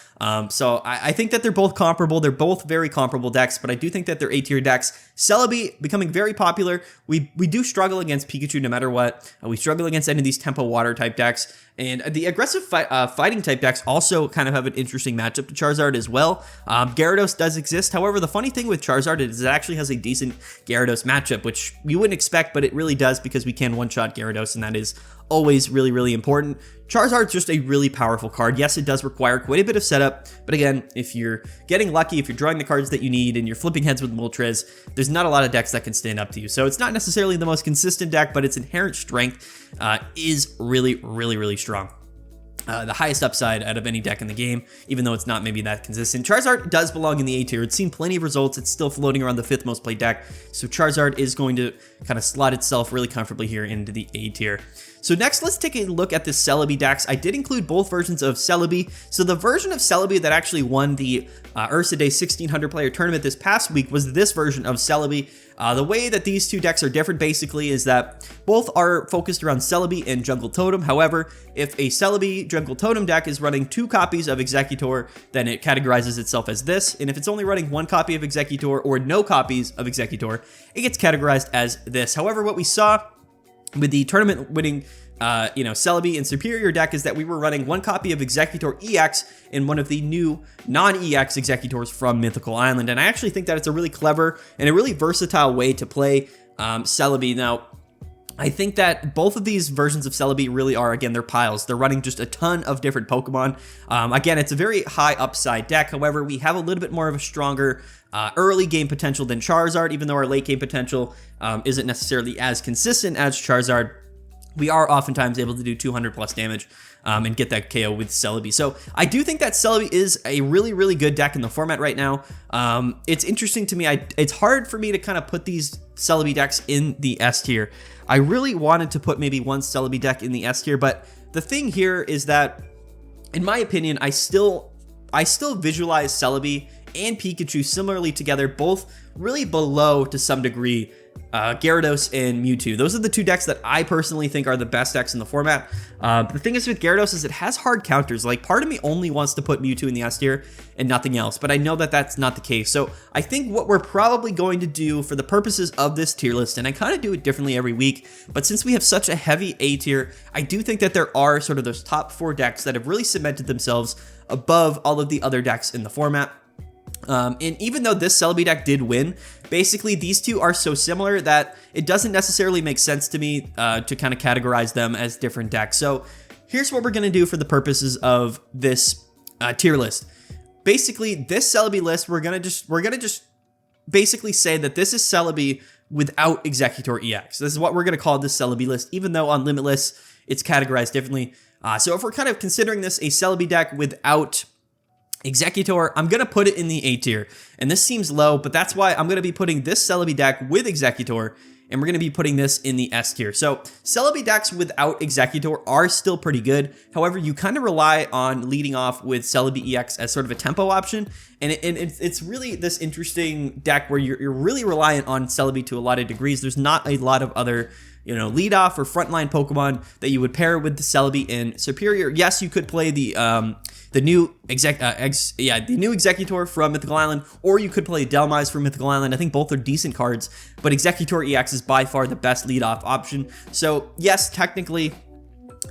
So I think that they're both comparable. They're both very comparable decks, but I do think that they're A tier decks. Celebi becoming very popular. We do struggle against Pikachu no matter what. We struggle against any of these tempo water type decks. And the aggressive fighting type decks also kind of have an interesting matchup to Charizard as well. Gyarados does exist. However, the funny thing with Charizard is it actually has a decent Gyarados matchup, which you wouldn't expect, but it really does, because we can one-shot Gyarados, and that is always really, really important. Charizard's just a really powerful card. Yes, it does require quite a bit of setup, but again, if you're getting lucky, if you're drawing the cards that you need, and you're flipping heads with Moltres, there's not a lot of decks that can stand up to you. So it's not necessarily the most consistent deck, but its inherent strength is really, really, really strong. The highest upside out of any deck in the game, even though it's not maybe that consistent. Charizard does belong in the A tier. It's seen plenty of results. It's still floating around the 5th most played deck, so Charizard is going to kind of slot itself really comfortably here into the A tier. So next, let's take a look at the Celebi decks. I did include both versions of Celebi. So the version of Celebi that actually won the Ursa Day 1600 player tournament this past week was this version of Celebi. The way that these two decks are different basically is that both are focused around Celebi and Jungle Totem. However, if a Celebi Jungle Totem deck is running 2 copies of Exeggutor, then it categorizes itself as this. And if it's only running 1 copy of Exeggutor or no copies of Exeggutor, it gets categorized as this. However, what we saw with the tournament winning Celebi and Superior deck is that we were running 1 copy of Exeggutor EX in one of the new non-EX Exeggutors from Mythical Island. And I actually think that it's a really clever and a really versatile way to play Celebi. Now, I think that both of these versions of Celebi really are, again, they're piles. They're running just a ton of different Pokemon. Again, it's a very high upside deck. However, we have a little bit more of a stronger early game potential than Charizard, even though our late game potential isn't necessarily as consistent as Charizard. We are oftentimes able to do 200 plus damage and get that KO with Celebi. So I do think that Celebi is a really, really good deck in the format right now. It's interesting to me. It's hard for me to kind of put these Celebi decks in the S tier. I really wanted to put maybe one Celebi deck in the S tier, but the thing here is that, in my opinion, I still visualize Celebi and Pikachu similarly together, both really below to some degree Gyarados and Mewtwo. Those are the 2 decks that I personally think are the best decks in the format. The thing is with Gyarados is it has hard counters. Like, part of me only wants to put Mewtwo in the S tier and nothing else, but I know that that's not the case. So I think what we're probably going to do for the purposes of this tier list, and I kind of do it differently every week, but since we have such a heavy A tier, I do think that there are sort of those top 4 decks that have really cemented themselves above all of the other decks in the format. And even though this Celebi deck did win, basically these two are so similar that it doesn't necessarily make sense to me to kind of categorize them as different decks. So here's what we're going to do for the purposes of this tier list. Basically, this Celebi list, we're gonna just basically say that this is Celebi without Exeggutor EX. This is what we're gonna call this Celebi list, even though on Limitless it's categorized differently. So if we're kind of considering this a Celebi deck without Exeggutor, I'm going to put it in the A tier. And this seems low, but that's why I'm going to be putting this Celebi deck with Exeggutor, and we're going to be putting this in the S tier. So Celebi decks without Exeggutor are still pretty good. However, you kind of rely on leading off with Celebi EX as sort of a tempo option. And it's really this interesting deck where you're really reliant on Celebi to a lot of degrees. There's not a lot of other lead off or frontline Pokemon that you would pair with the Celebi in Superior. Yes, you could play the new Exeggutor from Mythical Island, or you could play Delmise from Mythical Island. I think both are decent cards, but Exeggutor EX is by far the best lead-off option. So yes, technically,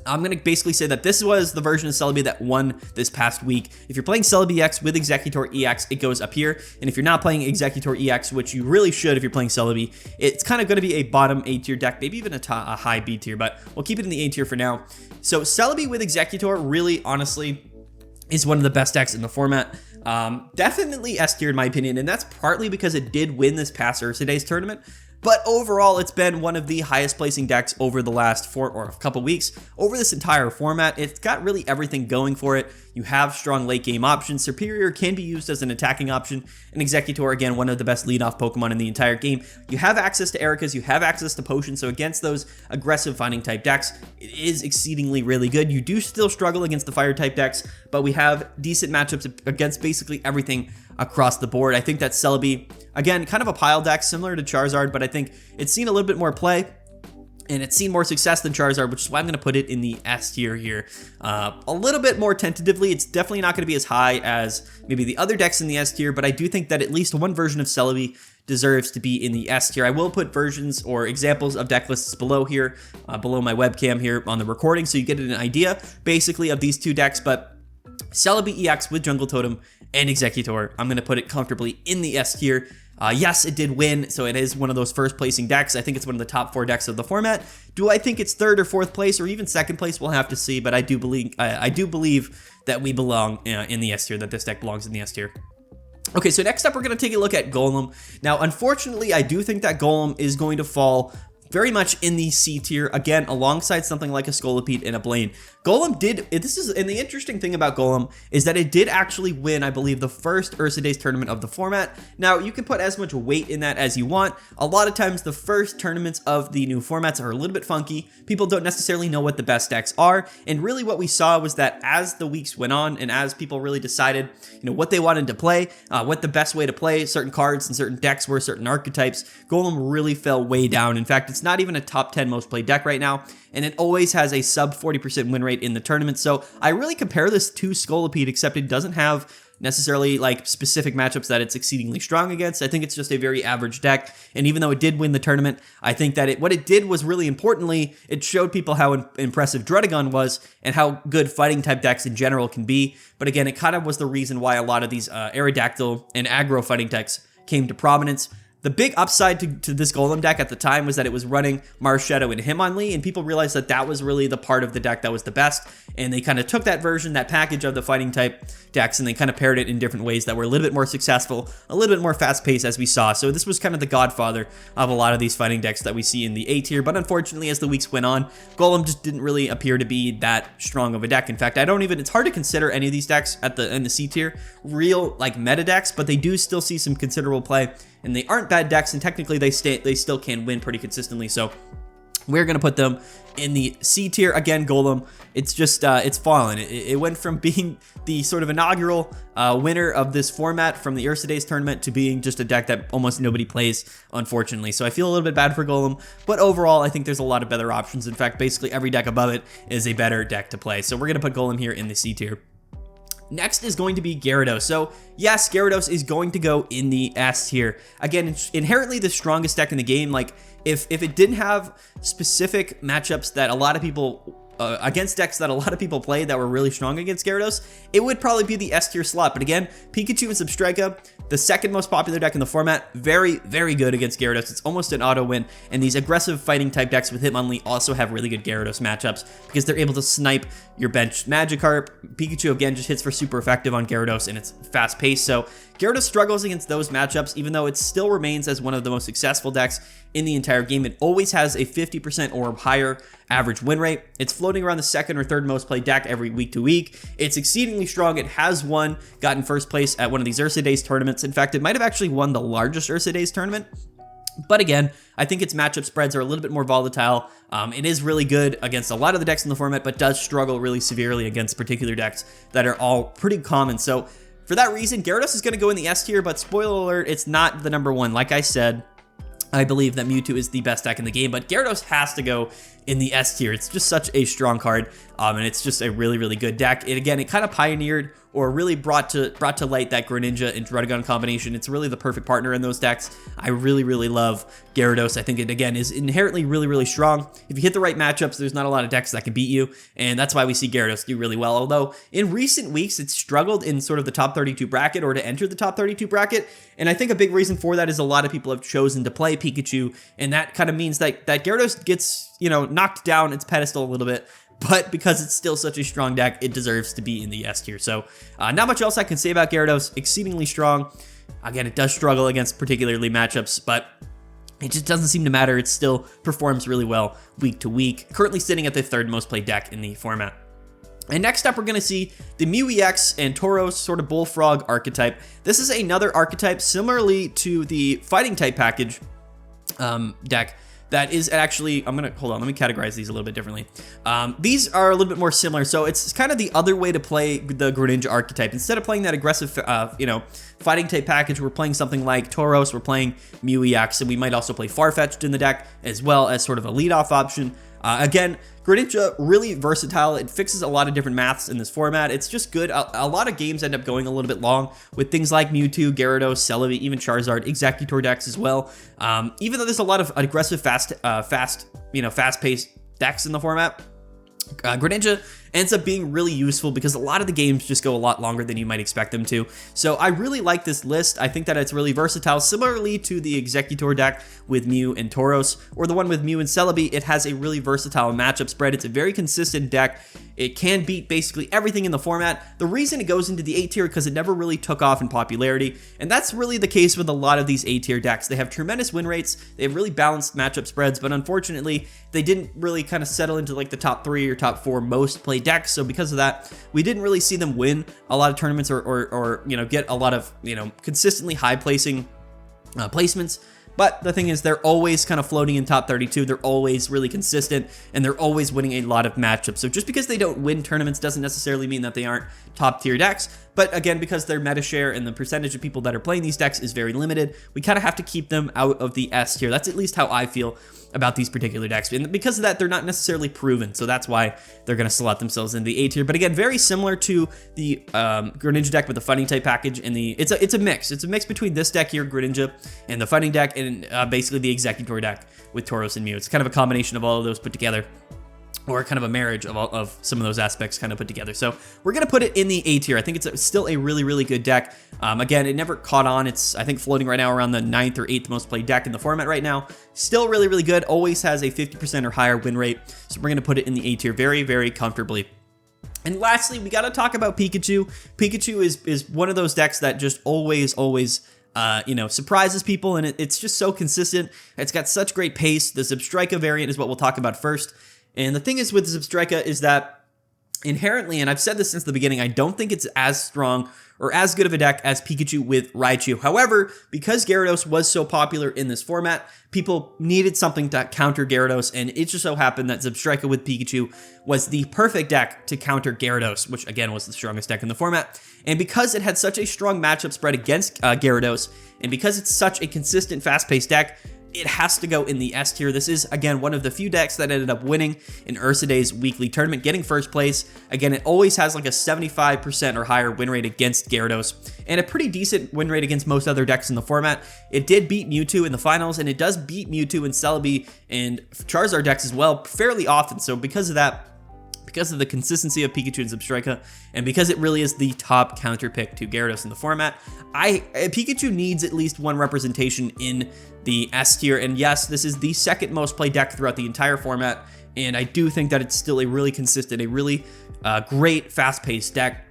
I'm going to basically say that this was the version of Celebi that won this past week. If you're playing Celebi EX with Exeggutor EX, it goes up here. And if you're not playing Exeggutor EX, which you really should if you're playing Celebi, it's kind of going to be a bottom A tier deck, maybe even a high B tier, but we'll keep it in the A tier for now. So Celebi with Exeggutor really, honestly, is one of the best decks in the format. Definitely S tier in my opinion, and that's partly because it did win this past Ursa Days tournament. But overall, it's been one of the highest placing decks over the last 4 or a couple weeks. Over this entire format, it's got really everything going for it. You have strong late game options. Superior can be used as an attacking option. And Exeggutor, again, one of the best leadoff Pokemon in the entire game. You have access to Ericas, you have access to Potions, so against those aggressive Finding type decks, it is exceedingly really good. You do still struggle against the Fire type decks, but we have decent matchups against basically everything across the board. I think that Celebi, again, kind of a pile deck similar to Charizard, but I think it's seen a little bit more play and it's seen more success than Charizard, which is why I'm going to put it in the S tier here. A little bit more tentatively. It's definitely not going to be as high as maybe the other decks in the S tier, but I do think that at least one version of Celebi deserves to be in the S tier. I will put versions or examples of deck lists below here, below my webcam here on the recording, so you get an idea basically of these two decks, but Celebi EX with Jungle Totem and Exeggutor, I'm going to put it comfortably in the S tier. Yes, it did win, so it is one of those first placing decks. I think it's one of the top 4 decks of the format. Do I think it's 3rd or 4th place or even 2nd place? We'll have to see, but I do believe that we belong in the S tier, that this deck belongs in the S tier. Okay, so next up we're going to take a look at Golem. Now, unfortunately, I do think that Golem is going to fall very much in the C tier, again, alongside something like a Scolipede and a Blane. Golem did, and the interesting thing about Golem is that it did actually win, I believe, the first Ursa Days tournament of the format. Now, you can put as much weight in that as you want. A lot of times, the first tournaments of the new formats are a little bit funky. People don't necessarily know what the best decks are, and really what we saw was that as the weeks went on, and as people really decided, what they wanted to play, what the best way to play certain cards and certain decks were, certain archetypes, Golem really fell way down. In fact, it's not even a top 10 most played deck right now, and it always has a sub 40% win rate in the tournament. So I really compare this to Scolipede, except it doesn't have necessarily like specific matchups that it's exceedingly strong against. I think it's just a very average deck, and even though it did win the tournament, I think that what it did was really importantly, it showed people how impressive Druddigon was and how good fighting type decks in general can be. But again, it kind of was the reason why a lot of these Aerodactyl and aggro fighting decks came to prominence. The big upside to this Golem deck at the time was that it was running Marshadow and Hitmonlee, and people realized that that was really the part of the deck that was the best, and they kind of took that version, that package of the fighting type decks, and they kind of paired it in different ways that were a little bit more successful, a little bit more fast-paced as we saw. So this was kind of the godfather of a lot of these fighting decks that we see in the A tier, but unfortunately, as the weeks went on, Golem just didn't really appear to be that strong of a deck. In fact, it's hard to consider any of these decks in the C tier real like meta decks, but they do still see some considerable play, and they aren't bad decks, and technically they still can win pretty consistently. So we're going to put them in the C tier. Again, Golem, it's just, it's fallen. It went from being the sort of inaugural winner of this format from the Ursa Days tournament to being just a deck that almost nobody plays, unfortunately. So I feel a little bit bad for Golem, but overall, I think there's a lot of better options. In fact, basically every deck above it is a better deck to play. So we're going to put Golem here in the C tier. Next is going to be Gyarados. So yes, Gyarados is going to go in the S tier. Again, it's inherently the strongest deck in the game. Like if it didn't have specific matchups that a lot of people against decks that a lot of people play that were really strong against Gyarados, it would probably be the S tier slot. But again, Pikachu and Substrika, the second most popular deck in the format, very, very good against Gyarados. It's almost an auto win. And these aggressive fighting type decks with Hitmonlee also have really good Gyarados matchups because they're able to snipe your bench Magikarp. Pikachu, again, just hits for super effective on Gyarados, and it's fast paced. So Gyarados struggles against those matchups, even though it still remains as one of the most successful decks in the entire game. It always has a 50% or higher average win rate. It's floating around the second or third most played deck every week to week. It's exceedingly strong. It has gotten first place at one of these Ursa Days tournaments. In fact, it might have actually won the largest Ursa Days tournament. But again, I think its matchup spreads are a little bit more volatile. It is really good against a lot of the decks in the format, but does struggle really severely against particular decks that are all pretty common. So for that reason, Gyarados is going to go in the S tier, but spoiler alert, it's not the number one. Like I said, I believe that Mewtwo is the best deck in the game, but Gyarados has to go in the S tier. It's just such a strong card, and it's just a really, really good deck. It kind of pioneered or really brought to light that Greninja and Druddigon combination. It's really the perfect partner in those decks. I really, really love Gyarados. I think it, again, is inherently really, really strong. If you hit the right matchups, there's not a lot of decks that can beat you, and that's why we see Gyarados do really well. Although, in recent weeks, it's struggled in sort of the top 32 bracket or to enter the top 32 bracket, and I think a big reason for that is a lot of people have chosen to play Pikachu, and that kind of means that Gyarados gets, knocked down its pedestal a little bit. But because it's still such a strong deck, it deserves to be in the S tier. So not much else I can say about Gyarados. Exceedingly strong. Again, it does struggle against particularly matchups, but it just doesn't seem to matter. It still performs really well week to week. Currently sitting at the third most played deck in the format. And next up, we're going to see the Mew EX and Tauros sort of bullfrog archetype. This is another archetype similarly to the fighting type package deck. That is actually, hold on, let me categorize these a little bit differently. These are a little bit more similar, so it's kind of the other way to play the Greninja archetype. Instead of playing that aggressive, fighting type package, we're playing something like Tauros, we're playing Mew EX, and we might also play Farfetch'd in the deck, as well as sort of a leadoff option. Again, Greninja, really versatile. It fixes a lot of different maths in this format. It's just good. A lot of games end up going a little bit long with things like Mewtwo, Gyarados, Celebi, even Charizard, Exeggutor decks as well. Even though there's a lot of aggressive, fast-paced decks in the format, Greninja ends up being really useful because a lot of the games just go a lot longer than you might expect them to. So I really like this list. I think that it's really versatile. Similarly to the Exeggutor deck with Mew and Tauros, or the one with Mew and Celebi, it has a really versatile matchup spread. It's a very consistent deck. It can beat basically everything in the format. The reason it goes into the A tier because it never really took off in popularity, and that's really the case with a lot of these A tier decks. They have tremendous win rates. They have really balanced matchup spreads, but unfortunately, they didn't really kind of settle into like the top 3 or top 4 most played play decks. So because of that, we didn't really see them win a lot of tournaments or you know, get a lot of, you know, consistently high placing placements. But the thing is, they're always kind of floating in top 32. They're always really consistent, and they're always winning a lot of matchups. So just because they don't win tournaments doesn't necessarily mean that they aren't top tier decks. But again, because their meta share and the percentage of people that are playing these decks is very limited, we kind of have to keep them out of the S tier. That's at least how I feel about these particular decks. And because of that, they're not necessarily proven. So that's why they're going to slot themselves in the A tier. But again, very similar to the Greninja deck with the Fighting type package. And it's a mix. It's a mix between this deck here, Greninja, and the Fighting deck, and basically the Exeggutor deck with Tauros and Mew. It's kind of a combination of all of those put together, or kind of a marriage of some of those aspects kind of put together. So we're going to put it in the A tier. I think it's still a really, really good deck. Again, it never caught on. It's, I think, floating right now around the 9th or 8th most played deck in the format right now. Still really, really good. Always has a 50% or higher win rate. So we're going to put it in the A tier very, very comfortably. And lastly, we got to talk about Pikachu. Pikachu is one of those decks that just always you know, surprises people, and it's just so consistent. It's got such great pace. The Zebstrika variant is what we'll talk about first. And the thing is with Zebstrika is that inherently, and I've said this since the beginning, I don't think it's as strong or as good of a deck as Pikachu with Raichu. However, because Gyarados was so popular in this format, people needed something to counter Gyarados, and it just so happened that Zebstrika with Pikachu was the perfect deck to counter Gyarados, which again was the strongest deck in the format. And because it had such a strong matchup spread against Gyarados, and because it's such a consistent, fast-paced deck, it has to go in the S tier. This is, again, one of the few decks that ended up winning in Ursa Day's weekly tournament, getting first place. Again, it always has like a 75% or higher win rate against Gyarados, and a pretty decent win rate against most other decks in the format. It did beat Mewtwo in the finals, and it does beat Mewtwo and Celebi and Charizard decks as well fairly often. So because of that, because of the consistency of Pikachu and Zebstrika, and because it really is the top counter pick to Gyarados in the format, Pikachu needs at least one representation in the S tier. And yes, this is the second most played deck throughout the entire format, and I do think that it's still a really consistent, a really great fast-paced deck.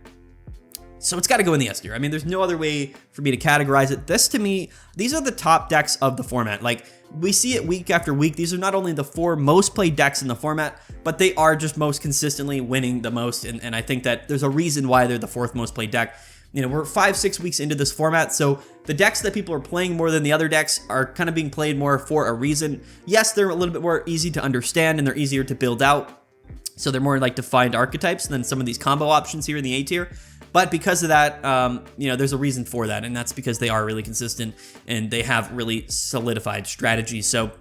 So it's got to go in the S tier. I mean, there's no other way for me to categorize it. This, to me, these are the top decks of the format. Like, we see it week after week. These are not only the 4 most played decks in the format, but they are just most consistently winning the most. And I think that there's a reason why they're the 4th most played deck. You know, we're 5-6 weeks into this format, so the decks that people are playing more than the other decks are kind of being played more for a reason. Yes, they're a little bit more easy to understand, and they're easier to build out. So they're more like defined archetypes than some of these combo options here in the A tier. But because of that, you know, there's a reason for that, and that's because they are really consistent and they have really solidified strategies. So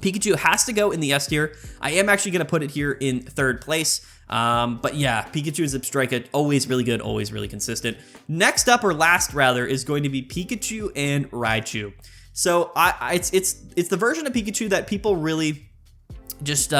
Pikachu has to go in the S tier. I am actually going to put it here in 3rd place. But yeah, Pikachu and Zebstrika, always really good, always really consistent. Next up, or last rather, is going to be Pikachu and Raichu. So it's the version of Pikachu that people really just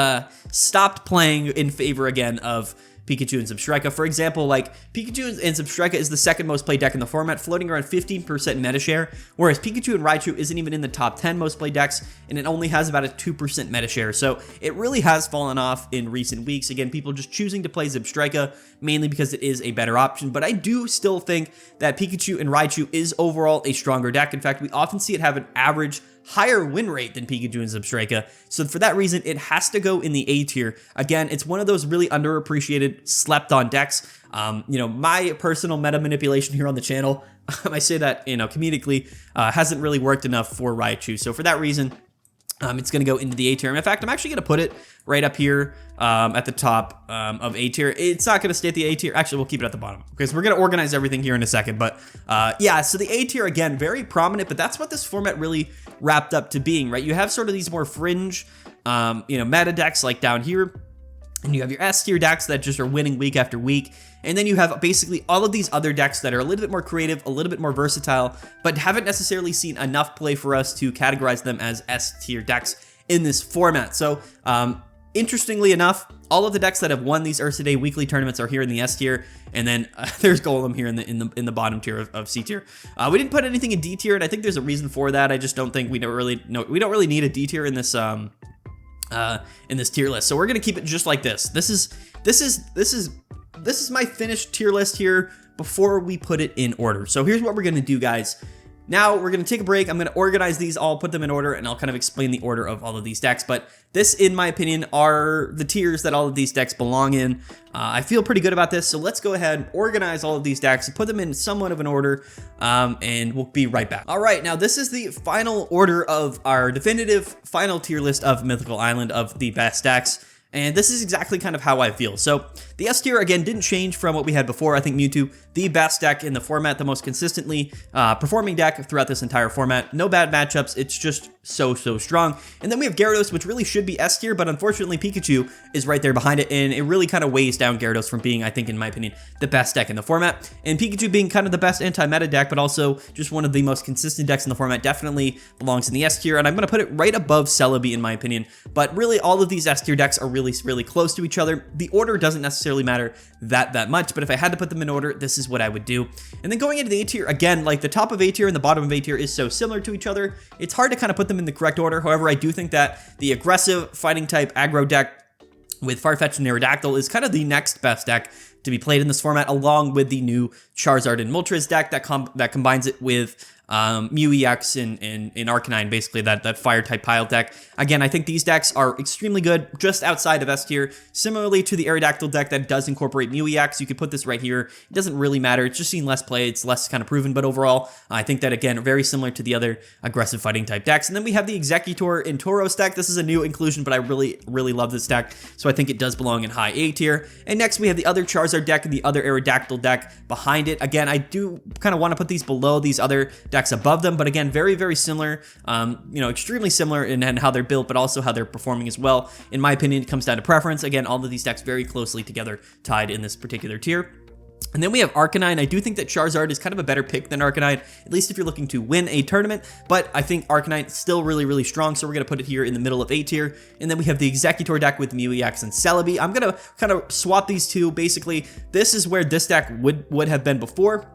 stopped playing in favor again of Pikachu and Zebstrika. For example, like Pikachu and Zebstrika is the 2nd most played deck in the format, floating around 15% meta share, whereas Pikachu and Raichu isn't even in the top 10 most played decks, and it only has about a 2% meta share. So it really has fallen off in recent weeks. Again, people just choosing to play Zebstrika mainly because it is a better option, but I do still think that Pikachu and Raichu is overall a stronger deck. In fact, we often see it have an average higher win rate than Pikachu and Zebstrika. So for that reason, it has to go in the A tier. Again, it's one of those really underappreciated, slept-on decks. You know, my personal meta manipulation here on the channel, I say that, you know, comedically, hasn't really worked enough for Raichu. So for that reason, it's going to go into the A tier. In fact, I'm actually going to put it right up here at the top of A tier. It's not going to stay at the A tier. Actually, we'll keep it at the bottom because we're going to organize everything here in a second. But yeah, so the A tier, again, very prominent, but that's what this format really wrapped up to being, right? You have sort of these more fringe, you know, meta decks like down here, and you have your S tier decks that just are winning week after week. And then you have basically all of these other decks that are a little bit more creative, a little bit more versatile, but haven't necessarily seen enough play for us to categorize them as S tier decks in this format. So interestingly enough, all of the decks that have won these Ursa Day weekly tournaments are here in the S tier, and then there's Golem here in the bottom tier of C tier. We didn't put anything in D tier, and I think there's a reason for that. I just don't think we don't really need a D tier in this tier list. So we're gonna keep it just like this. This is my finished tier list here before we put it in order. So here's what we're gonna do, guys. Now we're going to take a break. I'm going to organize these all, put them in order, and I'll kind of explain the order of all of these decks. But this, in my opinion, are the tiers that all of these decks belong in. I feel pretty good about this, so let's go ahead and organize all of these decks and put them in somewhat of an order, and we'll be right back. All right, now this is the final order of our definitive final tier list of Mythical Island of the best decks. And this is exactly kind of how I feel. So the S tier, again, didn't change from what we had before. I think Mewtwo, the best deck in the format, the most consistently performing deck throughout this entire format. No bad matchups. It's just so strong. And then we have Gyarados, which really should be S tier, but unfortunately Pikachu is right there behind it, and it really kind of weighs down Gyarados from being, I think, in my opinion, the best deck in the format. And Pikachu being kind of the best anti-meta deck, but also just one of the most consistent decks in the format, definitely belongs in the S tier, and I'm going to put it right above Celebi in my opinion. But really, all of these S tier decks are really close to each other. The order doesn't necessarily matter that much, but if I had to put them in order, this is what I would do. And then going into the A tier, again, like the top of A tier and the bottom of A tier is so similar to each other, it's hard to kind of put them in the correct order. However, I do think that the aggressive fighting type aggro deck with Farfetch'd and Aerodactyl is kind of the next best deck to be played in this format, along with the new Charizard and Moltres deck that combines it with Mew EX and Arcanine, basically that fire type pile deck. Again, I think these decks are extremely good just outside of S tier. Similarly to the Aerodactyl deck that does incorporate Mew EX, you could put this right here. It doesn't really matter. It's just seen less play. It's less kind of proven, but overall, I think that, again, very similar to the other aggressive fighting type decks. And then we have the Exeggutor and Tauros deck. This is a new inclusion, but I really love this deck, so I think it does belong in high A tier. And next, we have the other Charizard deck and the other Aerodactyl deck behind it. Again, I do kind of want to put these below these other decks above them, but again, very similar, extremely similar in how they're built, but also how they're performing as well. In my opinion, it comes down to preference. Again, all of these decks very closely together, tied in this particular tier. And then we have Arcanine. I do think that Charizard is kind of a better pick than Arcanine, at least if you're looking to win a tournament, but I think Arcanine is still really strong, so we're going to put it here in the middle of A tier. And then we have the Exeggutor deck with Mew EX and Celebi. I'm going to kind of swap these two. Basically, this is where this deck would have been before,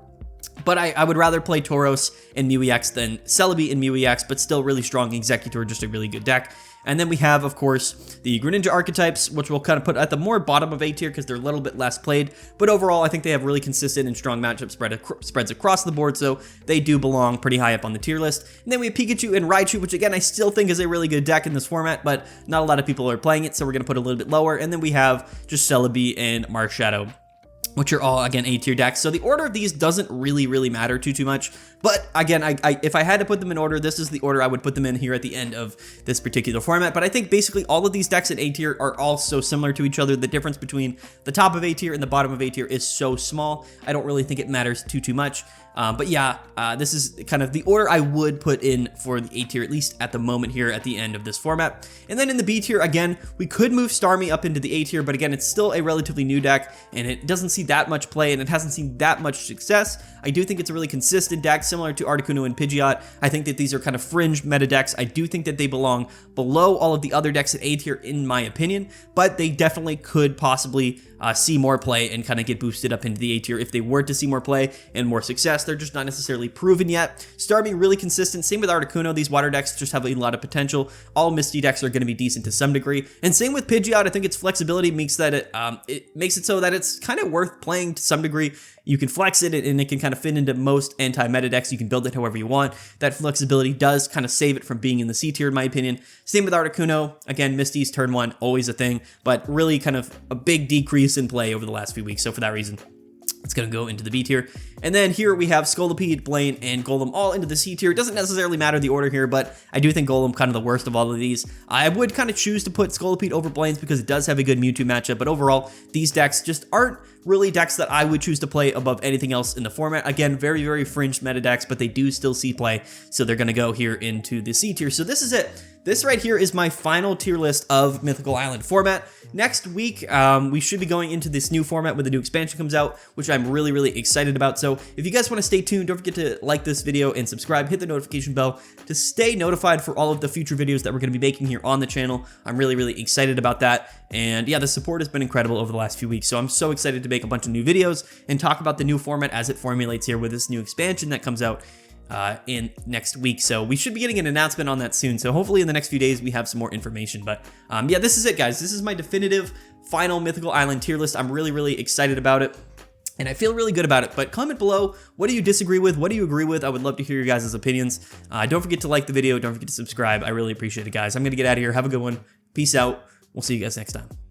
but I would rather play Tauros and Mew EX than Celebi and Mew EX, but still really strong Exeggutor, just a really good deck. And then we have, of course, the Greninja archetypes, which we'll kind of put at the more bottom of A tier because they're a little bit less played. But overall, I think they have really consistent and strong matchup spreads across the board, so they do belong pretty high up on the tier list. And then we have Pikachu and Raichu, which again, I still think is a really good deck in this format, but not a lot of people are playing it, so we're going to put a little bit lower. And then we have just Celebi and Marshadow, which are all, again, A tier decks. So the order of these doesn't really matter too much. But again, if I had to put them in order, this is the order I would put them in here at the end of this particular format. But I think basically all of these decks in A tier are all so similar to each other. The difference between the top of A tier and the bottom of A tier is so small. I don't really think it matters too much. But yeah, this is kind of the order I would put in for the A tier, at least at the moment here at the end of this format. And then in the B tier, again, we could move Starmie up into the A tier, but again, it's still a relatively new deck, and it doesn't see that much play, and it hasn't seen that much success. I do think it's a really consistent deck, similar to Articuno and Pidgeot. I think that these are kind of fringe meta decks. I do think that they belong below all of the other decks at A tier, in my opinion, but they definitely could possibly see more play and kind of get boosted up into the A tier if they were to see more play and more success. They're just not necessarily proven yet. Starmie really consistent. Same with Articuno. These water decks just have a lot of potential. All Misty decks are going to be decent to some degree. And same with Pidgeot. I think its flexibility makes that it makes it so that it's kind of worth playing to some degree. You can flex it and it can kind of fit into most anti-meta decks. You can build it however you want. That flexibility does kind of save it from being in the C tier, in my opinion. Same with Articuno. Again, Misty's turn 1, always a thing, but really kind of a big decrease in play over the last few weeks. So for that reason, it's going to go into the B tier. And then here we have Scolipede, Blane, and Golem all into the C tier. It doesn't necessarily matter the order here, but I do think Golem kind of the worst of all of these. I would kind of choose to put Scolipede over Blane's because it does have a good Mewtwo matchup, but overall, these decks just aren't really decks that I would choose to play above anything else in the format. Again, very fringed meta decks, but they do still see play, so they're going to go here into the C tier. So this is it. This right here is my final tier list of Mythical Island format. Next week, we should be going into this new format when the new expansion comes out, which I'm really excited about. So if you guys want to stay tuned, don't forget to like this video and subscribe, hit the notification bell to stay notified for all of the future videos that we're going to be making here on the channel. I'm really excited about that. And yeah, the support has been incredible over the last few weeks. So I'm so excited to make a bunch of new videos and talk about the new format as it formulates here with this new expansion that comes out in next week. So we should be getting an announcement on that soon. So hopefully in the next few days we have some more information. But yeah, this is it, guys. This is my definitive final Mythical Island tier list. I'm really excited about it. and I feel really good about it. But comment below, what do you disagree with? What do you agree with? I would love to hear your guys' opinions. Don't forget to like the video. Don't forget to subscribe. I really appreciate it, guys. I'm going to get out of here. Have a good one. Peace out. We'll see you guys next time.